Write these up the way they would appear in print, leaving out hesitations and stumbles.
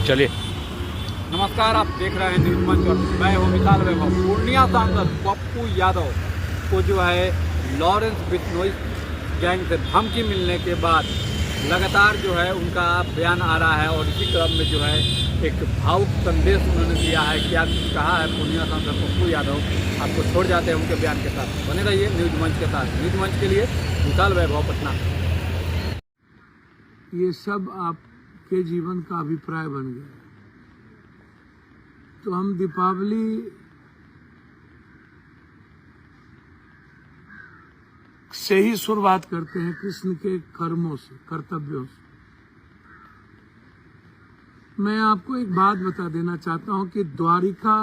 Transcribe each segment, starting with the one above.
चलिए। नमस्कार, आप देख रहे हैं न्यूज मंच और मैं हूँ विशाल वैभव। पूर्णिया सांसद पप्पू यादव को जो है लॉरेंस बिश्नोई गैंग से धमकी मिलने के बाद लगातार जो है उनका बयान आ रहा है और इसी क्रम में जो है एक भावुक संदेश उन्होंने दिया है। क्या कहा है पूर्णिया सांसद पप्पू यादव, आपको छोड़ जाते हैं उनके बयान के साथ। बने रहिए न्यूज मंच के साथ। न्यूज मंच के लिए विशाल वैभव, पटना। ये सब आपके जीवन का अभिप्राय बन गया। तो हम दीपावली से ही शुरुआत करते हैं, कृष्ण के कर्मों से, कर्तव्यों से। मैं आपको एक बात बता देना चाहता हूं कि द्वारिका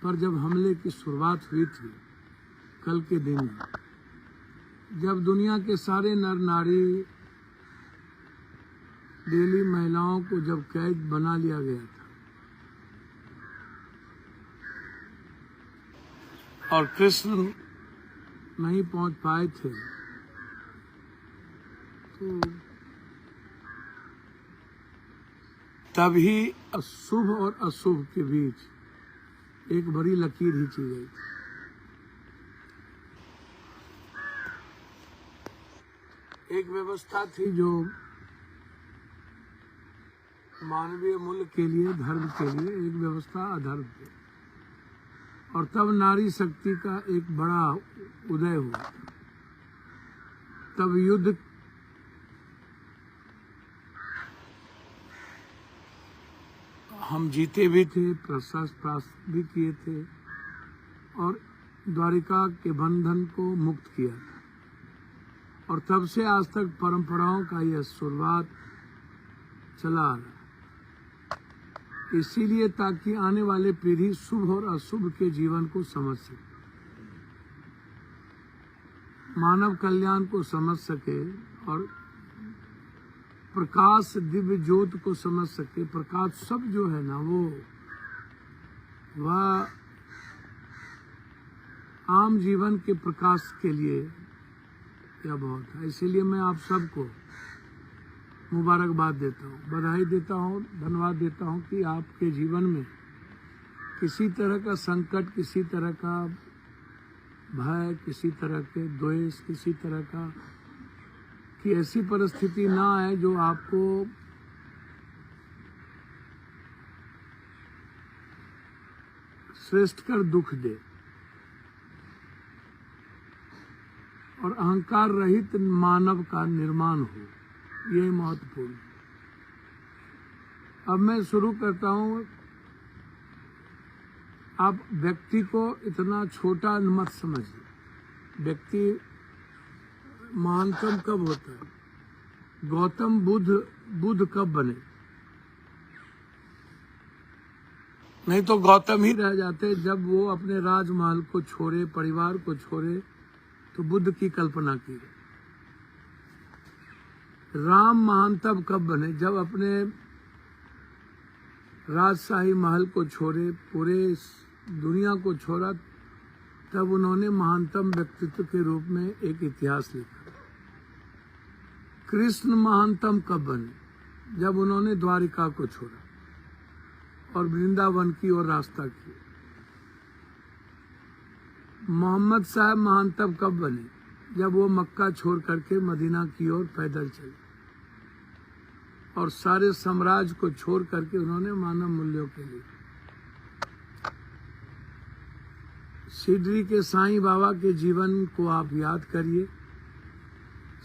पर जब हमले की शुरुआत हुई थी, कल के दिन, जब दुनिया के सारे नर नारी, दिल्ली महिलाओं को जब कैद बना लिया गया था और कृष्ण नहीं पहुंच पाए थे, तो तभी शुभ और अशुभ के बीच एक बड़ी लकीर खींची गई थी। एक व्यवस्था थी जो मानवीय मूल्य के लिए, धर्म के लिए, एक व्यवस्था अधर्म पे। और तब नारी शक्ति का एक बड़ा उदय हुआ। तब युद्ध हम जीते भी थे, प्रशस्ति प्राप्त भी किए थे और द्वारिका के बंधन को मुक्त किया था। और तब से आज तक परंपराओं का यह शुरुआत चला आ रहा। इसीलिए ताकि आने वाले पीढ़ी शुभ और अशुभ के जीवन को समझ सके, मानव कल्याण को समझ सके और प्रकाश, दिव्य ज्योत को समझ सके। प्रकाश सब जो है ना, वह आम जीवन के प्रकाश के लिए यह बहुत है। इसीलिए मैं आप सबको मुबारकबाद देता हूँ, बधाई देता हूँ, धन्यवाद देता हूँ कि आपके जीवन में किसी तरह का संकट, किसी तरह का भय, किसी तरह के द्वेष, किसी तरह का कि ऐसी परिस्थिति ना आए जो आपको श्रेष्ठ कर दुख दे और अहंकार रहित मानव का निर्माण हो। ये महत्वपूर्ण। अब मैं शुरू करता हूं। आप व्यक्ति को इतना छोटा मत समझिए। व्यक्ति महानतम कब होता है? गौतम बुद्ध कब बने? नहीं तो गौतम ही रह जाते। जब वो अपने राजमहल को छोड़े, परिवार को छोड़े, तो बुद्ध की कल्पना की। राम महान तब कब बने? जब अपने राजशाही महल को छोड़े, पूरे दुनिया को छोड़ा, तब उन्होंने महानतम व्यक्तित्व के रूप में एक इतिहास लिखा। कृष्ण महानतम कब बने? जब उन्होंने द्वारिका को छोड़ा और वृंदावन की ओर रास्ता किया। मोहम्मद साहब महानतम कब बने? जब वो मक्का छोड़ करके मदीना की ओर पैदल चले और सारे साम्राज्य को छोड़ करके उन्होंने मानव मूल्यों के लिए। शिरडी के साईं बाबा के जीवन को आप याद करिए।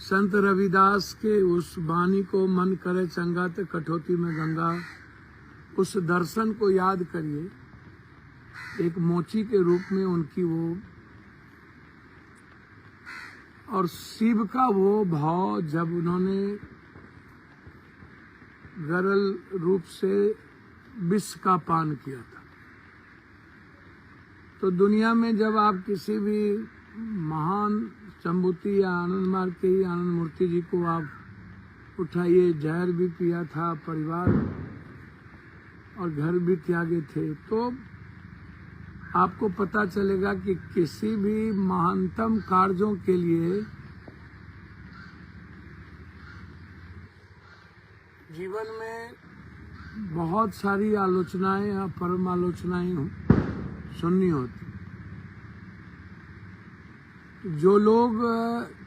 संत रविदास के उस वाणी को, मन करे चंगा ते कठौती में गंगा, उस दर्शन को याद करिए। एक मोची के रूप में उनकी वो, और शिव का वो भाव जब उन्होंने गरल रूप से विष का पान किया था। तो दुनिया में जब आप किसी भी महान संभूति या आनंद मार्ग के ही आनंद मूर्ति जी को आप उठाइए, जहर भी पिया था, परिवार और घर भी त्यागे थे, तो आपको पता चलेगा कि किसी भी महानतम कार्यों के लिए जीवन में बहुत सारी आलोचनाएं या परम आलोचनाएं सुननी होती। जो लोग,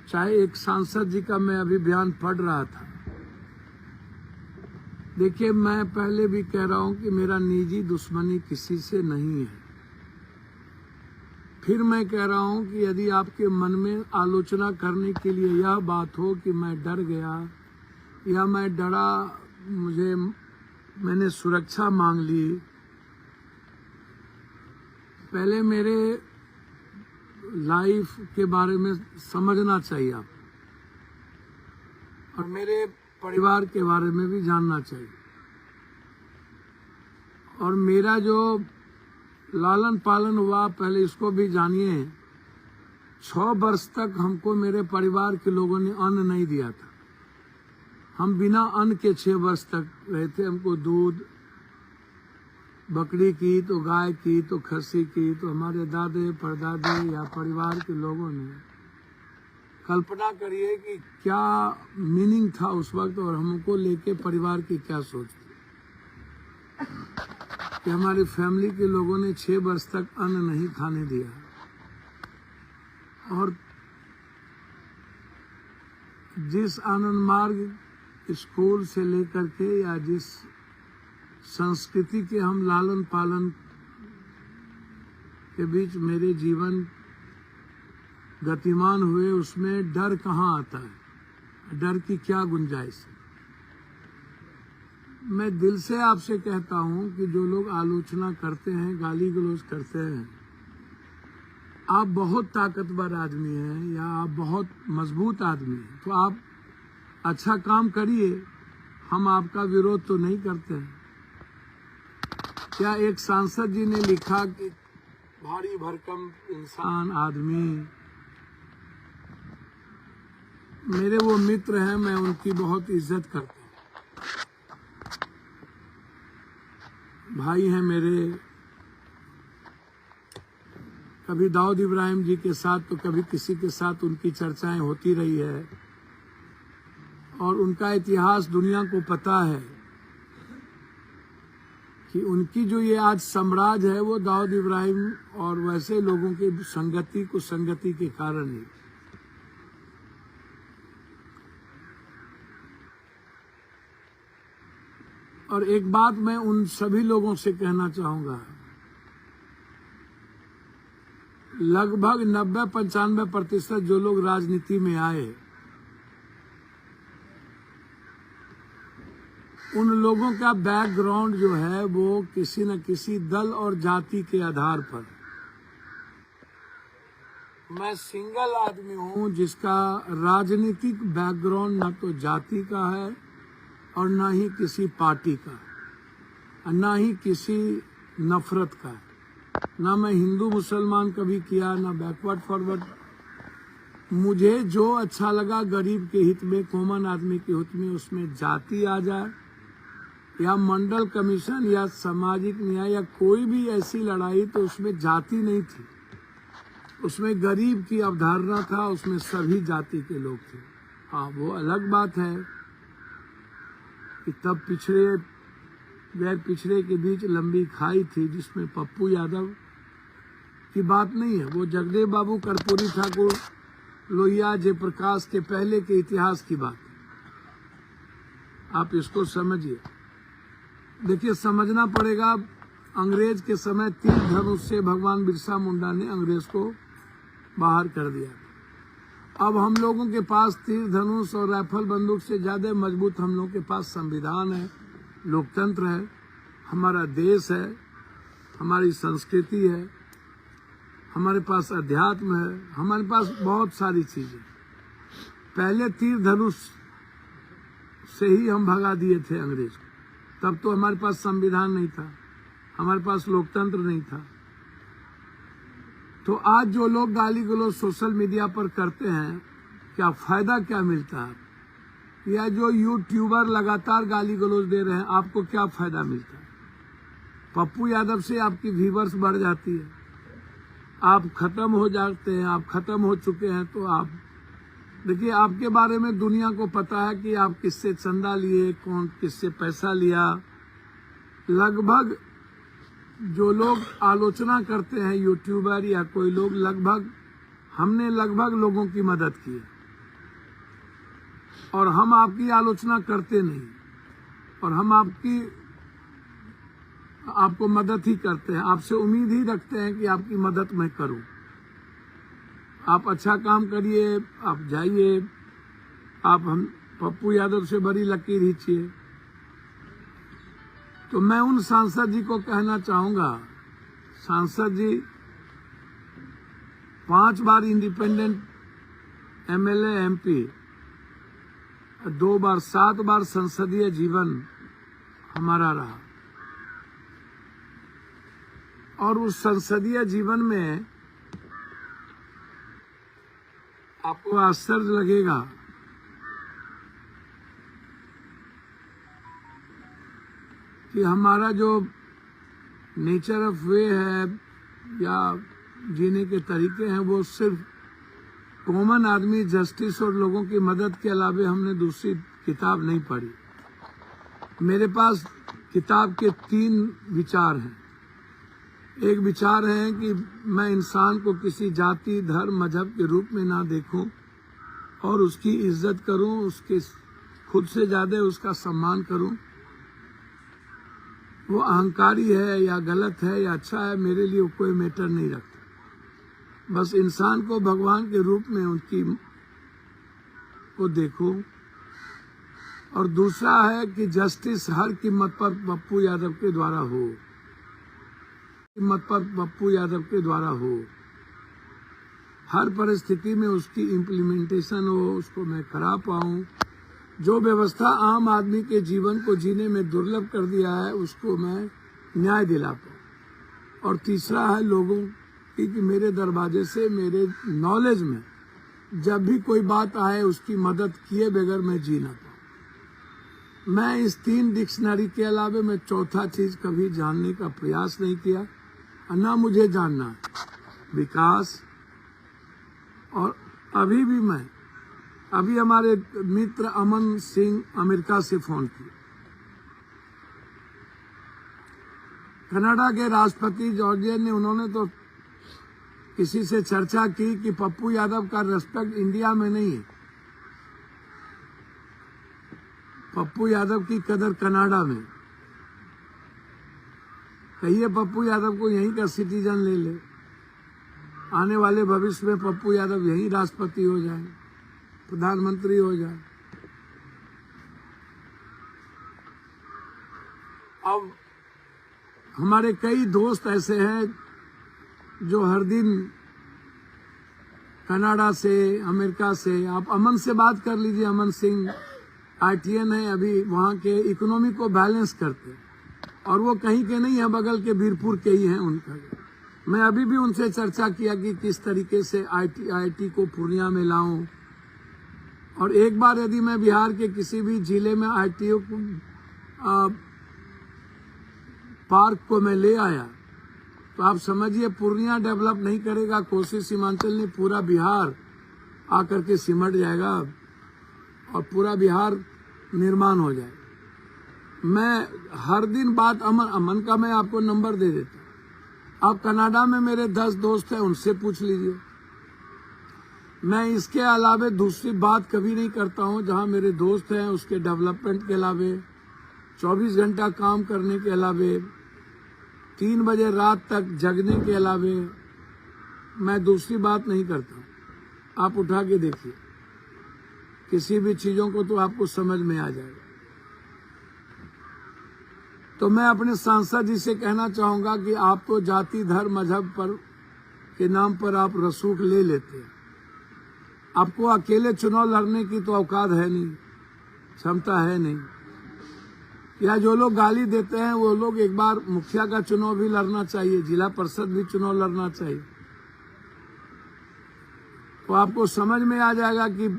चाहे एक सांसद जी का मैं अभी बयान पढ़ रहा था, देखिए मैं पहले भी कह रहा हूं कि मेरा निजी दुश्मनी किसी से नहीं है। फिर मैं कह रहा हूं कि यदि आपके मन में आलोचना करने के लिए यह बात हो कि मैं डर गया या मैं डरा, मैंने सुरक्षा मांग ली, पहले मेरे लाइफ के बारे में समझना चाहिए आप, और मेरे परिवार के बारे में भी जानना चाहिए। और मेरा जो लालन पालन हुआ पहले इसको भी जानिए। 6 वर्ष तक हमको मेरे परिवार के लोगों ने अन्न नहीं दिया था। हम बिना अन्न के 6 वर्ष तक रहे थे। हमको दूध, बकरी की तो गाय की तो खस्सी की, तो हमारे दादे परदादे या परिवार के लोगों ने, कल्पना करिए कि क्या मीनिंग था उस वक्त और हमको लेके परिवार की क्या सोच थी कि हमारी फैमिली के लोगों ने 6 वर्ष तक अन्न नहीं खाने दिया। और जिस आनंद मार्ग स्कूल से लेकर के या जिस संस्कृति के हम लालन पालन के बीच मेरे जीवन गतिमान हुए, उसमें डर कहाँ आता है? डर की क्या गुंजाइश है? मैं दिल से आपसे कहता हूं कि जो लोग आलोचना करते हैं, गाली गलौज करते हैं, आप बहुत ताकतवर आदमी हैं या आप बहुत मजबूत आदमी हैं, तो आप अच्छा काम करिए। हम आपका विरोध तो नहीं करते हैं। क्या एक सांसद जी ने लिखा कि भारी भरकम इंसान आदमी, मेरे वो मित्र हैं, मैं उनकी बहुत इज्जत करता हूँ, भाई हैं मेरे। कभी दाऊद इब्राहिम जी के साथ तो कभी किसी के साथ उनकी चर्चाएं होती रही है, और उनका इतिहास दुनिया को पता है कि उनकी जो ये आज साम्राज्य है वो दाऊद इब्राहिम और वैसे लोगों की संगति के कारण ही। और एक बात मैं उन सभी लोगों से कहना चाहूंगा, लगभग 90-95% जो लोग राजनीति में आए, उन लोगों का बैकग्राउंड जो है वो किसी न किसी दल और जाति के आधार पर। मैं सिंगल आदमी हूं जिसका राजनीतिक बैकग्राउंड न तो जाति का है और न ही किसी पार्टी का, न ही किसी नफरत का। ना मैं हिंदू मुसलमान कभी किया, ना बैकवर्ड फॉरवर्ड। मुझे जो अच्छा लगा गरीब के हित में, कॉमन आदमी के हित में, उसमें जाति आ जाए या मंडल कमीशन या सामाजिक न्याय या कोई भी ऐसी लड़ाई, तो उसमें जाति नहीं थी, उसमें गरीब की अवधारणा था, उसमें सभी जाति के लोग थे। हाँ, वो अलग बात है कि तब पिछड़े गैर पिछड़े के बीच लंबी खाई थी, जिसमें पप्पू यादव की बात नहीं है, वो जगदेव बाबू, कर्पूरी ठाकुर, लोहिया, जयप्रकाश के पहले के इतिहास की बात। आप इसको समझिए। देखिए, समझना पड़ेगा, अंग्रेज के समय तीर धनुष से भगवान बिरसा मुंडा ने अंग्रेज को बाहर कर दिया। अब हम लोगों के पास तीर धनुष और राइफल बंदूक से ज्यादा मजबूत हम लोगों के पास संविधान है, लोकतंत्र है, हमारा देश है, हमारी संस्कृति है, हमारे पास अध्यात्म है, हमारे पास बहुत सारी चीजें। पहले तीर धनुष से ही हम भगा दिए थे अंग्रेज को। तब तो हमारे पास संविधान नहीं था, हमारे पास लोकतंत्र नहीं था। तो आज जो लोग गाली गलौज सोशल मीडिया पर करते हैं, क्या फायदा क्या मिलता है? या जो यूट्यूबर लगातार गाली गलौज दे रहे हैं, आपको क्या फायदा मिलता है? पप्पू यादव से आपकी व्यूअर्स बढ़ जाती है, आप खत्म हो जाते हैं, आप खत्म हो चुके हैं। तो आप देखिए, आपके बारे में दुनिया को पता है कि आप किससे चंदा लिए, कौन किससे पैसा लिया, लगभग जो लोग आलोचना करते हैं, यूट्यूबर या कोई लोग, हमने लगभग लोगों की मदद की है। और हम आपकी आलोचना करते नहीं, और हम आपको मदद ही करते हैं। आपसे उम्मीद ही रखते हैं कि आपकी मदद मैं करूं। आप अच्छा काम करिए, आप जाइए, आप हम पप्पू यादव से बड़ी लकीर खींचिए। तो मैं उन सांसद जी को कहना चाहूंगा, सांसद जी 5 बार इंडिपेंडेंट एमएलए एमपी, 2 बार 7 बार संसदीय जीवन हमारा रहा। और उस संसदीय जीवन में आपको आश्चर्य लगेगा कि हमारा जो नेचर ऑफ वे है या जीने के तरीके हैं, वो सिर्फ कॉमन आदमी, जस्टिस और लोगों की मदद के अलावा हमने दूसरी किताब नहीं पढ़ी। मेरे पास किताब के 3 विचार हैं। एक विचार है कि मैं इंसान को किसी जाति, धर्म, मजहब के रूप में ना देखूं और उसकी इज्जत करूं, उसके खुद से ज्यादा उसका सम्मान करूं। वो अहंकारी है या गलत है या अच्छा है, मेरे लिए कोई मैटर नहीं रखता। बस इंसान को भगवान के रूप में उनकी को देखो। और दूसरा है कि जस्टिस हर कीमत पर पप्पू यादव के द्वारा हो, कीमत पर पप्पू यादव के द्वारा हो। हर परिस्थिति में उसकी इम्प्लीमेंटेशन हो, उसको मैं करा पाऊं। जो व्यवस्था आम आदमी के जीवन को जीने में दुर्लभ कर दिया है, उसको मैं न्याय दिला पाऊं। और तीसरा है लोगों की कि मेरे दरवाजे से, मेरे नॉलेज में जब भी कोई बात आए, उसकी मदद किए बगैर मैं जी ना पाऊं। मैं इस 3 डिक्शनरी के अलावा मैं चौथा चीज कभी जानने का प्रयास नहीं किया, ना मुझे जानना है। विकास। और अभी भी अभी हमारे मित्र अमन सिंह अमेरिका से फोन किए। कनाडा के राष्ट्रपति जॉर्जिया ने, उन्होंने तो किसी से चर्चा की कि पप्पू यादव का रेस्पेक्ट इंडिया में नहीं है, पप्पू यादव की कदर कनाडा में। कहिए पप्पू यादव को यहीं का सिटीजन ले ले, आने वाले भविष्य में पप्पू यादव यहीं राष्ट्रपति हो जाए, प्रधानमंत्री हो जाए। अब हमारे कई दोस्त ऐसे हैं जो हर दिन कनाडा से, अमेरिका से, आप अमन से बात कर लीजिए। अमन सिंह ITN है, अभी वहाँ के इकोनॉमी को बैलेंस करते हैं, और वो कहीं के नहीं है, बगल के बीरपुर के ही हैं उनका। मैं अभी भी उनसे चर्चा किया कि किस तरीके से IIT को पूर्णिया में लाऊं। और एक बार यदि मैं बिहार के किसी भी जिले में IIT पार्क को मैं ले आया, तो आप समझिए पूर्णिया डेवलप नहीं करेगा, कोसी सीमांचल ने पूरा बिहार आकर के सिमट जाएगा और पूरा बिहार निर्माण हो जाएगा। मैं हर दिन बात अमन का मैं आपको नंबर दे देता हूँ। आप कनाडा में मेरे 10 दोस्त हैं, उनसे पूछ लीजिए। मैं इसके अलावे दूसरी बात कभी नहीं करता हूँ। जहाँ मेरे दोस्त हैं, उसके डेवलपमेंट के अलावे, 24 घंटा काम करने के अलावे, 3 बजे रात तक जगने के अलावे मैं दूसरी बात नहीं करता। आप उठा के देखिए, किसी भी चीजों को तो आपको समझ में आ जाएगा। तो मैं अपने सांसद जी से कहना चाहूंगा कि आप तो जाति, धर्म, मजहब पर के नाम पर आप रसूख ले लेते हैं। आपको अकेले चुनाव लड़ने की तो औकात है नहीं, क्षमता है नहीं। या जो लोग गाली देते हैं, वो लोग एक बार मुखिया का चुनाव भी लड़ना चाहिए, जिला परिषद भी चुनाव लड़ना चाहिए, तो आपको समझ में आ जाएगा कि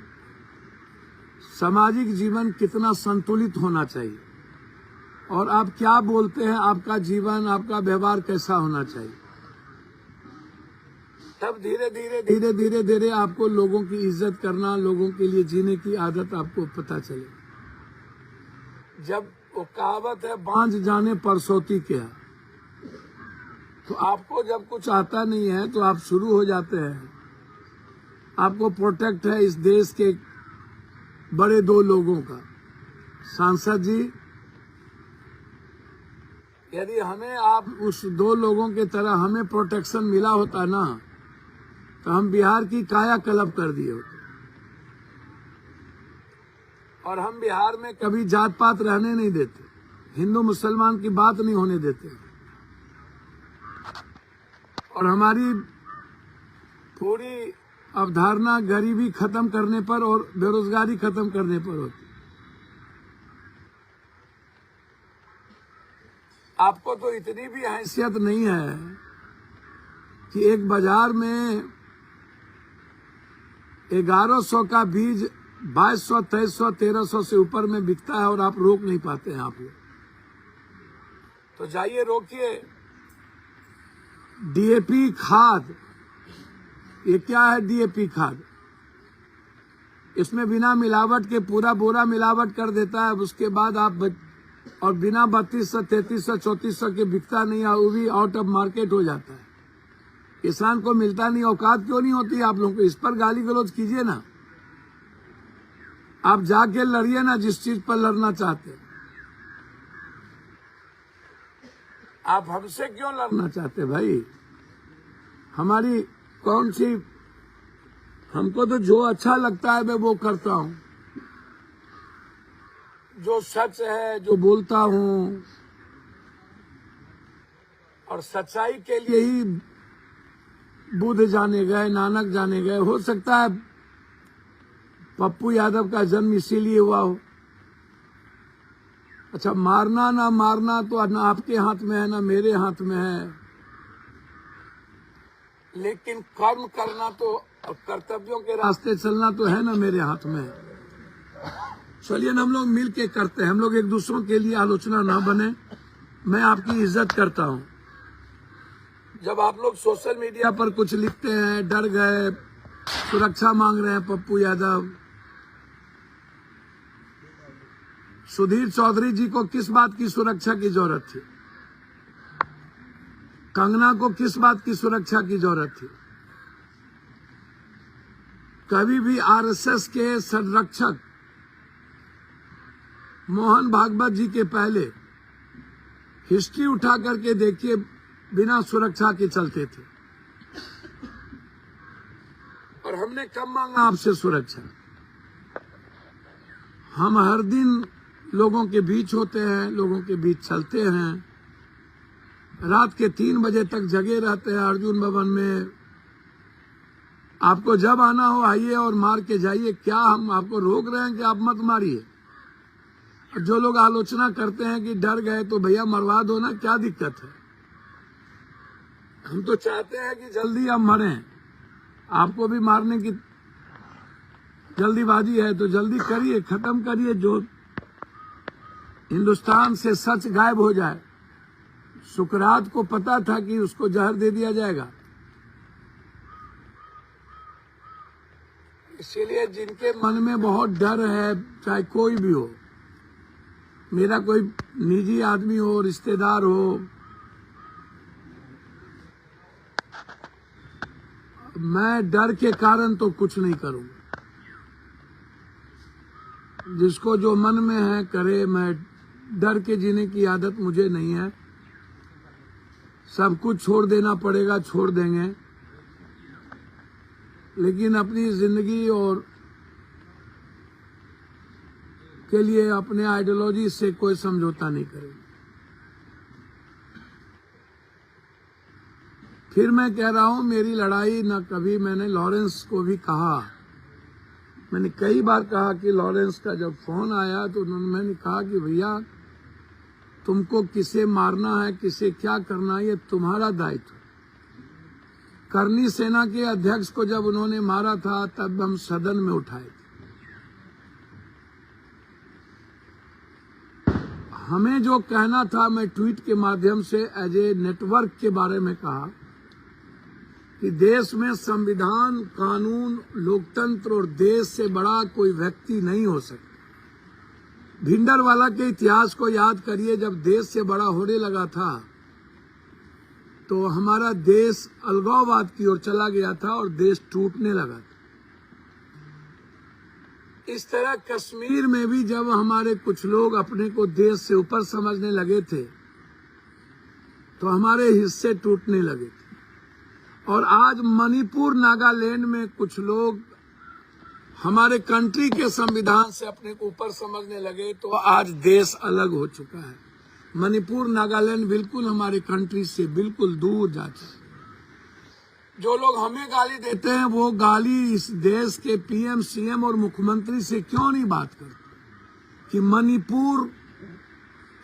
सामाजिक जीवन कितना संतुलित होना चाहिए और आप क्या बोलते हैं, आपका जीवन, आपका व्यवहार कैसा होना चाहिए। तब धीरे धीरे आपको लोगों की इज्जत करना, लोगों के लिए जीने की आदत आपको पता चले। जब वो कहावत है, बांझ जाने परसौती क्या। तो आपको जब कुछ आता नहीं है तो आप शुरू हो जाते हैं। आपको प्रोटेक्ट है इस देश के बड़े 2 लोगों का। सांसद जी, यदि हमें आप उस 2 लोगों के तरह हमें प्रोटेक्शन मिला होता ना, तो हम बिहार की कायाकल्प कर दिए होते। और हम बिहार में कभी जात पात रहने नहीं देते, हिंदू मुसलमान की बात नहीं होने देते, और हमारी पूरी अवधारणा गरीबी खत्म करने पर और बेरोजगारी खत्म करने पर होती। आपको तो इतनी भी हैसियत नहीं है कि एक बाजार में 1100 का बीज 2200, 2300, 1300 से ऊपर में बिकता है और आप रोक नहीं पाते हैं। आप लोग तो जाइए, रोकिए। डीएपी खाद, ये क्या है? डीएपी खाद, इसमें बिना मिलावट के पूरा बोरा मिलावट कर देता है। उसके बाद आप और बिना 3200, 3300, 3400 के बिकता नहीं है, वो भी आउट ऑफ मार्केट हो जाता है। किसान को मिलता नहीं। औकात क्यों नहीं होती आप लोगों को? इस पर गाली गलौज कीजिए ना। आप जाके लड़िए ना जिस चीज पर लड़ना चाहते हैं। आप हमसे क्यों लड़ना चाहते भाई? हमारी कौन सी, हमको तो जो अच्छा लगता है मैं वो करता हूं, जो सच है जो बोलता हूं, और सच्चाई के लिए ही बुद्ध जाने गए, नानक जाने गए। हो सकता है पप्पू यादव का जन्म इसीलिए हुआ हो। अच्छा, मारना ना मारना तो ना आपके हाथ में है ना मेरे हाथ में है, लेकिन कर्म करना तो, कर्तव्यों के रास्ते चलना तो है ना मेरे हाथ में। चलिए ना, हम लोग मिल के करते हैं। हम लोग एक दूसरों के लिए आलोचना ना बने। मैं आपकी इज्जत करता हूं। जब आप लोग सोशल मीडिया पर कुछ लिखते हैं, डर गए, सुरक्षा मांग रहे हैं पप्पू यादव, सुधीर चौधरी जी को किस बात की सुरक्षा की जरूरत थी? कंगना को किस बात की सुरक्षा की जरूरत थी? कभी भी आरएसएस के संरक्षक मोहन भागवत जी के पहले हिस्ट्री उठा करके देखिए, बिना सुरक्षा के चलते थे। और हमने कब मांगा आपसे सुरक्षा? हम हर दिन लोगों के बीच होते हैं, लोगों के बीच चलते हैं, रात के 3 बजे तक जगे रहते हैं अर्जुन भवन में। आपको जब आना हो आइए और मार के जाइए। क्या हम आपको रोक रहे हैं कि आप मत मारिए? जो लोग आलोचना करते हैं कि डर गए तो भैया मरवा दो ना, क्या दिक्कत है? हम तो चाहते हैं कि जल्दी हम मरें। आपको भी मारने की जल्दीबाजी है तो जल्दी करिए, खत्म करिए, जो हिंदुस्तान से सच गायब हो जाए। सुकरात को पता था कि उसको जहर दे दिया जाएगा। इसीलिए जिनके मन में बहुत डर है, चाहे कोई भी हो, मेरा कोई निजी आदमी हो, रिश्तेदार हो, मैं डर के कारण तो कुछ नहीं करूंगा। जिसको जो मन में है करे। मैं डर के जीने की आदत मुझे नहीं है। सब कुछ छोड़ देना पड़ेगा, छोड़ देंगे, लेकिन अपनी जिंदगी और के लिए अपने आइडियोलॉजी से कोई समझौता नहीं करेंगे। फिर मैं कह रहा हूं, मेरी लड़ाई न कभी, मैंने लॉरेंस को भी कहा, मैंने कई बार कहा कि लॉरेंस का जब फोन आया तो मैंने कहा कि भैया तुमको किसे मारना है, किसे क्या करना है, ये तुम्हारा दायित्व। करनी सेना के अध्यक्ष को जब उन्होंने मारा था तब हम सदन में उठाए थे। हमें जो कहना था, मैं ट्वीट के माध्यम से एज ए नेटवर्क के बारे में कहा कि देश में संविधान, कानून, लोकतंत्र और देश से बड़ा कोई व्यक्ति नहीं हो सकता। भिंडरवाला के इतिहास को याद करिए। जब देश से बड़ा होने लगा था तो हमारा देश अलगाववाद की ओर चला गया था और देश टूटने लगा था। इस तरह कश्मीर में भी जब हमारे कुछ लोग अपने को देश से ऊपर समझने लगे थे तो हमारे हिस्से टूटने लगे थे। और आज मणिपुर नागालैंड में कुछ लोग हमारे कंट्री के संविधान से अपने को ऊपर समझने लगे तो आज देश अलग हो चुका है। मणिपुर नागालैंड बिल्कुल हमारे कंट्री से बिल्कुल दूर जा चुके। जो लोग हमें गाली देते हैं वो गाली इस देश के पीएम, सीएम और मुख्यमंत्री से क्यों नहीं बात करते कि मणिपुर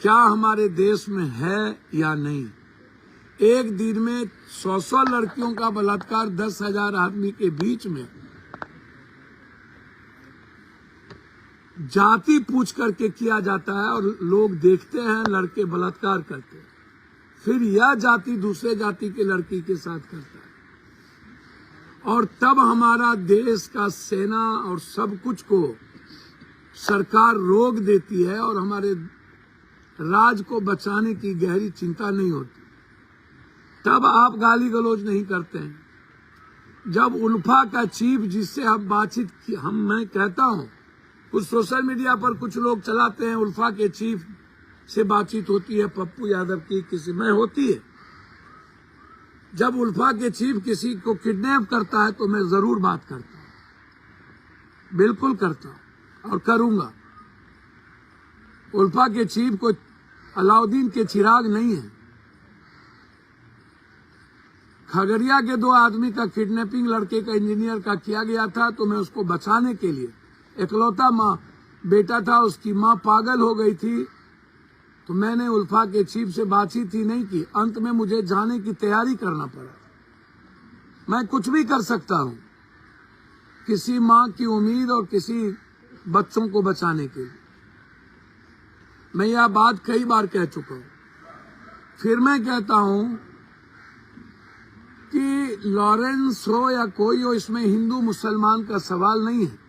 क्या हमारे देश में है या नहीं। एक दिन में 100 लड़कियों का बलात्कार 10,000 आदमी के बीच में जाति पूछ करके किया जाता है और लोग देखते हैं लड़के बलात्कार करते हैं, फिर यह जाति दूसरे जाति के लड़की के साथ करता है और तब हमारा देश का सेना और सब कुछ को सरकार रोक देती है और हमारे राज को बचाने की गहरी चिंता नहीं होती। तब आप गाली गलौज नहीं करते हैं। जब उल्फा का चीफ जिससे हम बातचीत की, मैं कहता हूं कुछ सोशल मीडिया पर कुछ लोग चलाते हैं उल्फा के चीफ से बातचीत होती है पप्पू यादव की, किसी में होती है। जब उल्फा के चीफ किसी को किडनैप करता है तो मैं जरूर बात करता हूं, बिल्कुल करता हूं और करूंगा। उल्फा के चीफ को अलाउद्दीन के चिराग नहीं है। खगड़िया के 2 आदमी का किडनैपिंग लड़के का इंजीनियर का किया गया था तो मैं उसको बचाने के लिए, इकलौता माँ बेटा था, उसकी माँ पागल हो गई थी तो मैंने उल्फा के चीफ से बातचीत ही नहीं की। अंत में मुझे जाने की तैयारी करना पड़ा। मैं कुछ भी कर सकता हूं किसी माँ की उम्मीद और किसी बच्चों को बचाने के लिए। मैं यह बात कई बार कह चुका हूं, फिर मैं कहता हूं कि लॉरेंस हो या कोई हो, इसमें हिंदू मुसलमान का सवाल नहीं है।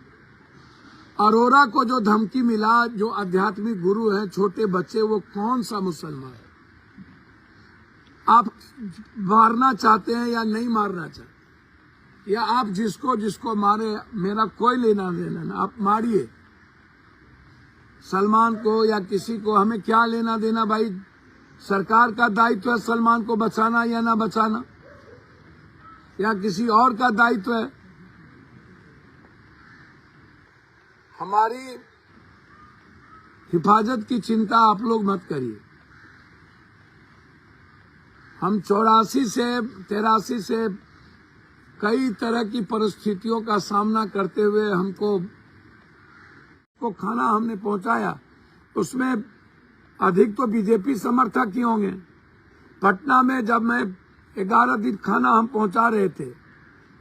अरोरा को जो धमकी मिला, जो आध्यात्मिक गुरु हैं, छोटे बच्चे, वो कौन सा मुसलमान है? आप मारना चाहते हैं या नहीं मारना चाहते, या आप जिसको जिसको मारे, मेरा कोई लेना देना ना, आप मारिए सलमान को या किसी को, हमें क्या लेना देना भाई। सरकार का दायित्व है सलमान को बचाना या ना बचाना, या किसी और का दायित्व है। हमारी हिफाजत की चिंता आप लोग मत करिए। हम 84 से 83 से कई तरह की परिस्थितियों का सामना करते हुए हमको खाना हमने पहुंचाया, उसमें अधिक तो बीजेपी समर्थक ही होंगे। पटना में जब मैं 11 दिन खाना हम पहुंचा रहे थे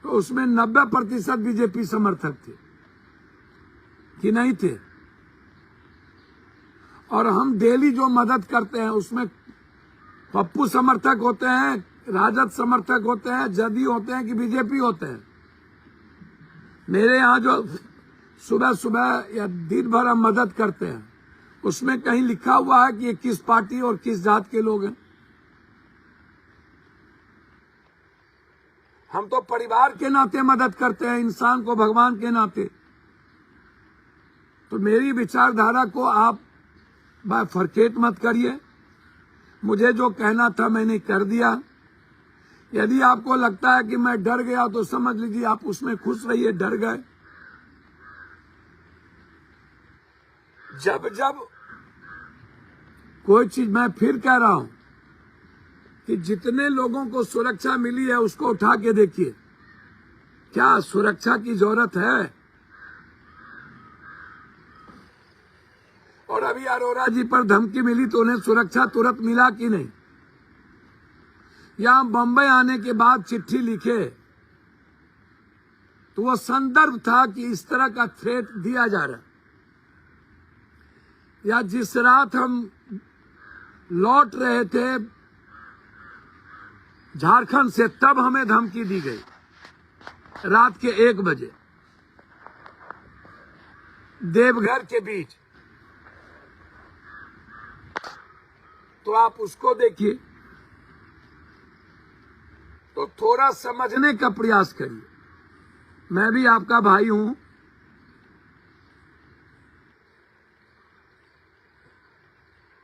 तो उसमें 90% बीजेपी समर्थक थे कि नहीं थे। और हम डेली जो मदद करते हैं उसमें पप्पू समर्थक होते हैं, राजद समर्थक होते हैं, जदयू होते हैं कि बीजेपी होते हैं। मेरे यहाँ जो सुबह सुबह या दिन भर हम मदद करते हैं उसमें कहीं लिखा हुआ है कि ये किस पार्टी और किस जात के लोग हैं। हम तो परिवार के नाते मदद करते हैं, इंसान को भगवान के नाते। तो मेरी विचारधारा को आप फरकेट मत करिए। मुझे जो कहना था मैंने कर दिया। यदि आपको लगता है कि मैं डर गया तो समझ लीजिए आप उसमें खुश रहिए, डर गए। जब जब कोई चीज, मैं फिर कह रहा हूं कि जितने लोगों को सुरक्षा मिली है उसको उठा के देखिए, क्या सुरक्षा की जरूरत है? और अभी अरोरा जी पर धमकी मिली तो उन्हें सुरक्षा तुरंत मिला कि नहीं? या बंबई आने के बाद चिट्ठी लिखे तो वो संदर्भ था कि इस तरह का थ्रेट दिया जा रहा। या जिस रात हम लौट रहे थे झारखंड से तब हमें धमकी दी गई रात के 1 बजे देवघर के बीच। तो आप उसको देखिए, तो थोड़ा समझने का प्रयास करिए। मैं भी आपका भाई हूं,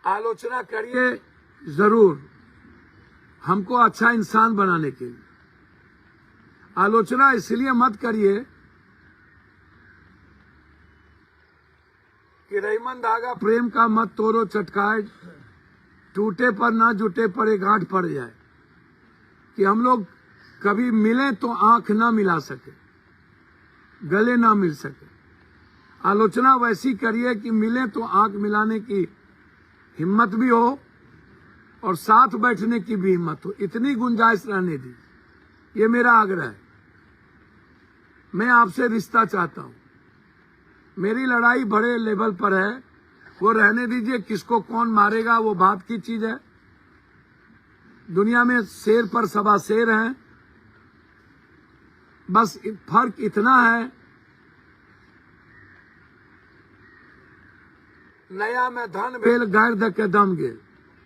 आलोचना करिए जरूर, हमको अच्छा इंसान बनाने के लिए। आलोचना इसलिए मत करिए कि रहीमन धागा प्रेम का मत तोड़ो चटकाए, टूटे पर ना जुटे पर एक गांठ पड़ जाए, कि हम लोग कभी मिले तो आंख ना मिला सके, गले ना मिल सके। आलोचना वैसी करिए कि मिले तो आंख मिलाने की हिम्मत भी हो और साथ बैठने की भी हिम्मत हो, इतनी गुंजाइश रहने दी। ये मेरा आग्रह है। मैं आपसे रिश्ता चाहता हूं। मेरी लड़ाई बड़े लेवल पर है, वो रहने दीजिए, किसको कौन मारेगा वो बात की चीज है। दुनिया में शेर पर सवा शेर हैं, बस फर्क इतना है, नया में धन भेल गैर द के दम गेल।